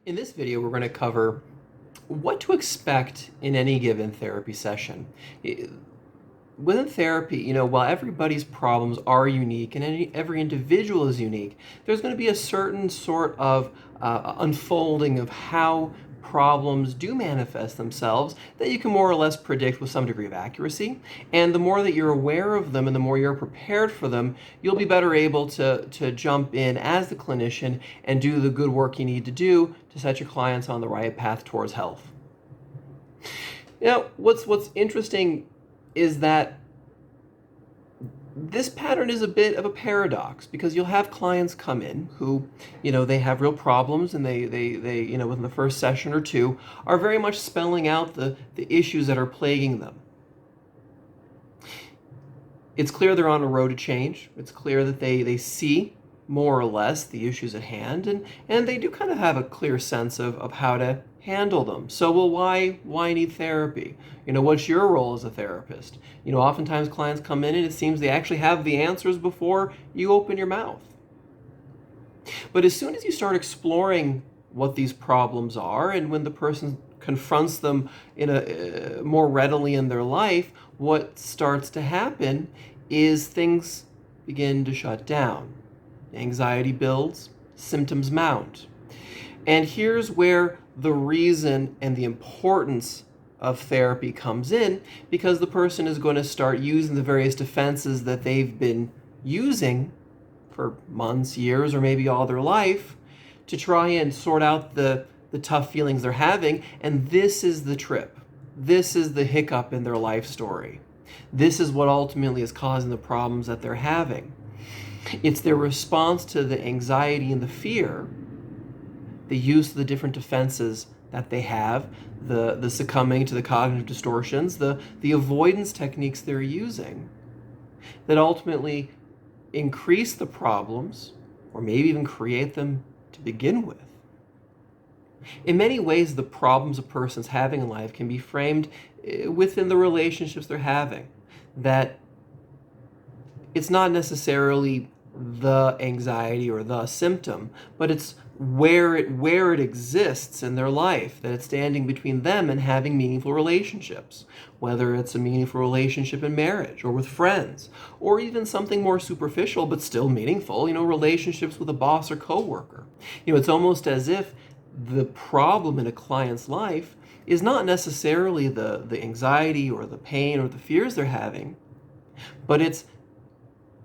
In this video, we're going to cover what to expect in any given therapy session. Within therapy, while everybody's problems are unique and every individual is unique, there's going to be a certain sort of unfolding of how problems do manifest themselves that you can more or less predict with some degree of accuracy. And the more that you're aware of them and the more you're prepared for them, you'll be better able to jump in as the clinician and do the good work you need to do to set your clients on the right path towards health. What's interesting is that this pattern is a bit of a paradox, because you'll have clients come in who, they have real problems, and they within the first session or two are very much spelling out the issues that are plaguing them. It's clear they're on a road to change. It's clear that they see more or less the issues at hand, and they do kind of have a clear sense of how to handle them. So, well, why need therapy? What's your role as a therapist? Oftentimes clients come in and it seems they actually have the answers before you open your mouth. But as soon as you start exploring what these problems are, and when the person confronts them more readily in their life, what starts to happen is things begin to shut down. Anxiety builds, symptoms mount. And here's where the reason and the importance of therapy comes in, because the person is going to start using the various defenses that they've been using for months, years, or maybe all their life to try and sort out the tough feelings they're having. And this is the trip. This is the hiccup in their life story. This is what ultimately is causing the problems that they're having. It's their response to the anxiety and the fear, the use of the different defenses that they have, the succumbing to the cognitive distortions, the avoidance techniques they're using, that ultimately increase the problems, or maybe even create them to begin with. In many ways, the problems a person's having in life can be framed within the relationships they're having. That it's not necessarily the anxiety or the symptom, but it's where it exists in their life, that it's standing between them and having meaningful relationships, whether it's a meaningful relationship in marriage or with friends, or even something more superficial but still meaningful, relationships with a boss or coworker. It's almost as if the problem in a client's life is not necessarily the anxiety or the pain or the fears they're having, but it's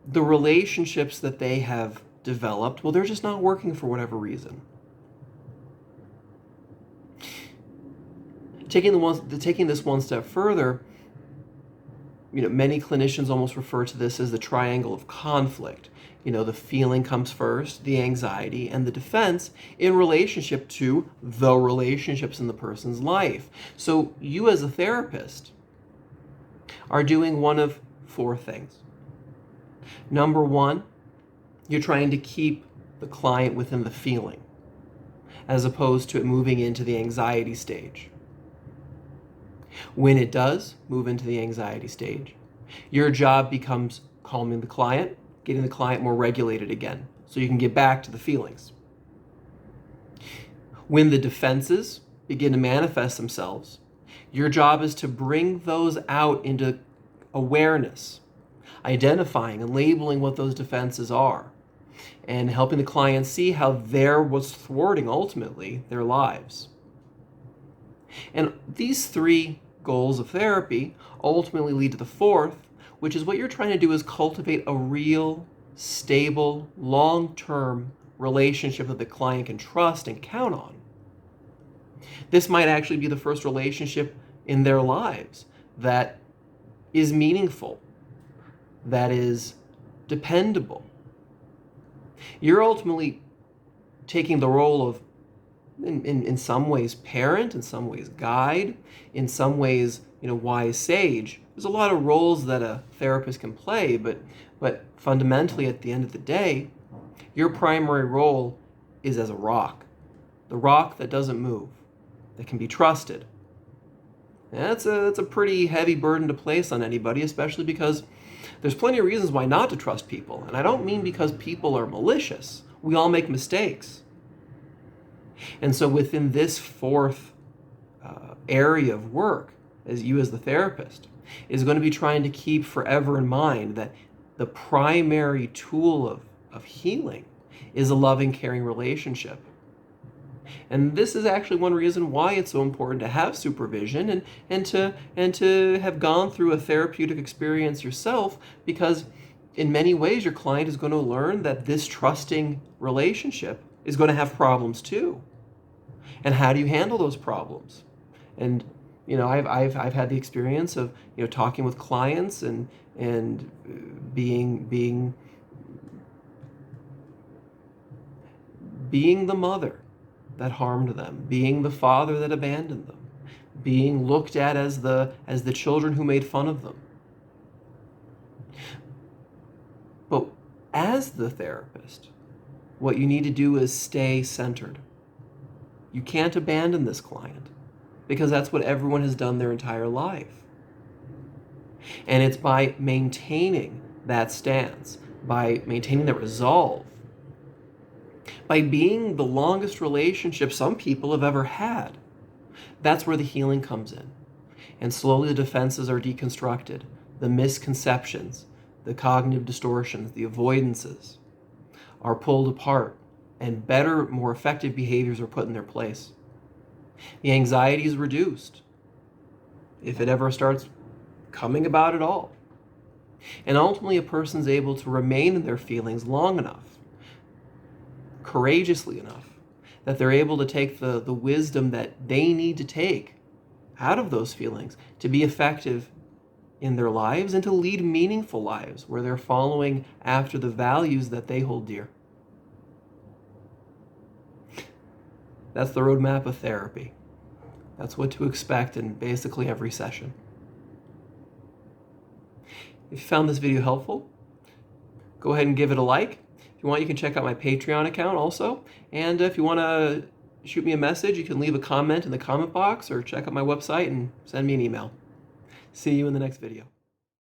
the relationships that they have developed. Well, they're just not working for whatever reason. Taking this one step further, many clinicians almost refer to this as the triangle of conflict. The feeling comes first, the anxiety, and the defense in relationship to the relationships in the person's life. So you as a therapist are doing one of four things. Number one, you're trying to keep the client within the feeling, as opposed to it moving into the anxiety stage. When it does move into the anxiety stage, your job becomes calming the client, getting the client more regulated again, so you can get back to the feelings. When the defenses begin to manifest themselves, your job is to bring those out into awareness, identifying and labeling what those defenses are, and helping the client see how they're what's thwarting ultimately their lives. And these three goals of therapy ultimately lead to the fourth, which is what you're trying to do is cultivate a real, stable, long-term relationship that the client can trust and count on. This might actually be the first relationship in their lives that is meaningful, that is dependable. You're ultimately taking the role of, in some ways, parent, in some ways, guide, in some ways, wise sage. There's a lot of roles that a therapist can play, but fundamentally, at the end of the day, your primary role is as a rock. The rock that doesn't move, that can be trusted. And that's a pretty heavy burden to place on anybody, especially because there's plenty of reasons why not to trust people. And I don't mean because people are malicious. We all make mistakes. And so within this fourth area of work, as you as the therapist, is going to be trying to keep forever in mind that the primary tool of healing is a loving, caring relationship. And this is actually one reason why it's so important to have supervision and to have gone through a therapeutic experience yourself, because in many ways your client is going to learn that this trusting relationship is going to have problems too. And how do you handle those problems? And I've had the experience of talking with clients and being the mother that harmed them, being the father that abandoned them, being looked at as the children who made fun of them. But as the therapist, what you need to do is stay centered. You can't abandon this client, because that's what everyone has done their entire life. And it's by maintaining that stance, by maintaining that resolve, by being the longest relationship some people have ever had, that's where the healing comes in. And slowly the defenses are deconstructed, the misconceptions, the cognitive distortions, the avoidances are pulled apart, and better, more effective behaviors are put in their place. The anxiety is reduced, if it ever starts coming about at all. And ultimately, a person's able to remain in their feelings long enough, courageously enough, that they're able to take the wisdom that they need to take out of those feelings to be effective in their lives and to lead meaningful lives where they're following after the values that they hold dear. That's the roadmap of therapy. That's what to expect in basically every session. If you found this video helpful, go ahead and give it a like. If you want, you can check out my Patreon account also. And if you want to shoot me a message, you can leave a comment in the comment box or check out my website and send me an email. See you in the next video.